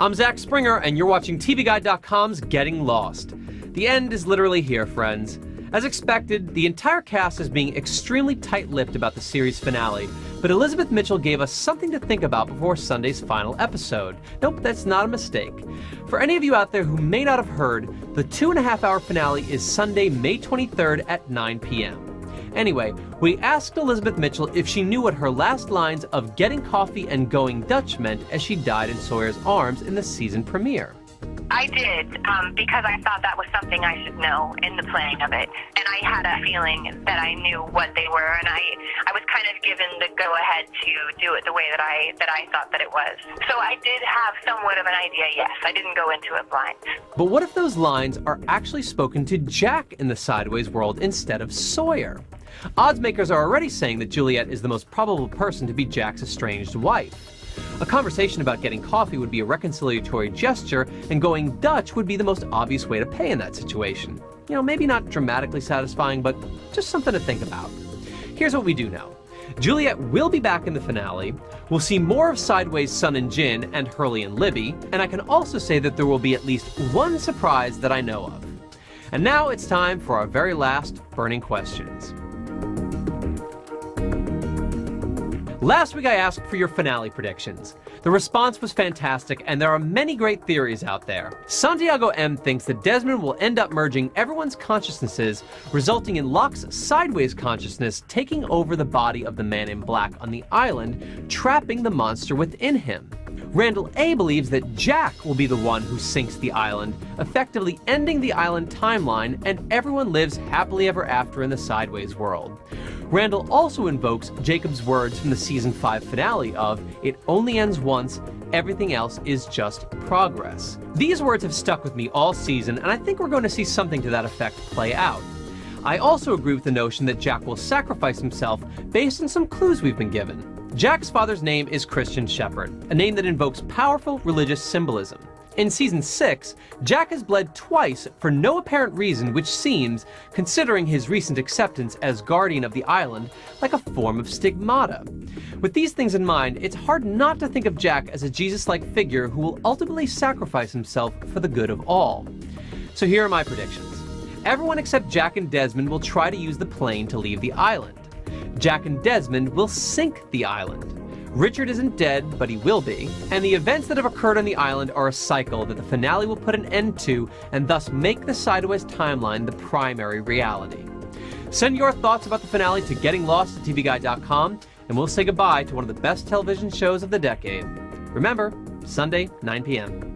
I'm Zach Springer, and you're watching TVGuide.com's Getting Lost. The end is literally here, friends. As expected, the entire cast is being extremely tight-lipped about the series finale, but Elizabeth Mitchell gave us something to think about before Sunday's final episode. Nope, that's not a mistake. For any of you out there who may not have heard, the 2.5-hour finale is Sunday, May 23rd at 9 p.m. Anyway, we asked Elizabeth Mitchell if she knew what her last lines of getting coffee and going Dutch meant as she died in Sawyer's arms in the season premiere. I did, because I thought that was something I should know in the playing of it. And I had a feeling that I knew what they were, and I was kind of given the go-ahead to do it the way that I thought that it was. So I did have somewhat of an idea, yes. I didn't go into it blind. But what if those lines are actually spoken to Jack in the Sideways world instead of Sawyer? Odds makers are already saying that Juliet is the most probable person to be Jack's estranged wife. A conversation about getting coffee would be a reconciliatory gesture, and going Dutch would be the most obvious way to pay in that situation. You know, maybe not dramatically satisfying, but just something to think about. Here's what we do know. Juliet will be back in the finale, we'll see more of Sideways' Sun and Jin and Hurley and Libby, and I can also say that there will be at least one surprise that I know of. And now it's time for our very last burning questions. Last week I asked for your finale predictions. The response was fantastic, and there are many great theories out there. Santiago M thinks that Desmond will end up merging everyone's consciousnesses, resulting in Locke's Sideways consciousness taking over the body of the Man in Black on the island, trapping the monster within him. Randall A believes that Jack will be the one who sinks the island, effectively ending the island timeline, and everyone lives happily ever after in the Sideways world. Randall also invokes Jacob's words from the season 5 finale of, "It only ends once, everything else is just progress." These words have stuck with me all season, and I think we're going to see something to that effect play out. I also agree with the notion that Jack will sacrifice himself based on some clues we've been given. Jack's father's name is Christian Shepherd, a name that invokes powerful religious symbolism. In season 6, Jack has bled twice for no apparent reason, which seems, considering his recent acceptance as guardian of the island, like a form of stigmata. With these things in mind, it's hard not to think of Jack as a Jesus-like figure who will ultimately sacrifice himself for the good of all. So here are my predictions. Everyone except Jack and Desmond will try to use the plane to leave the island. Jack and Desmond will sink the island. Richard isn't dead, but he will be, and the events that have occurred on the island are a cycle that the finale will put an end to and thus make the Sideways timeline the primary reality. Send your thoughts about the finale to gettinglost@tvguide.com, and we'll say goodbye to one of the best television shows of the decade. Remember, Sunday, 9 p.m.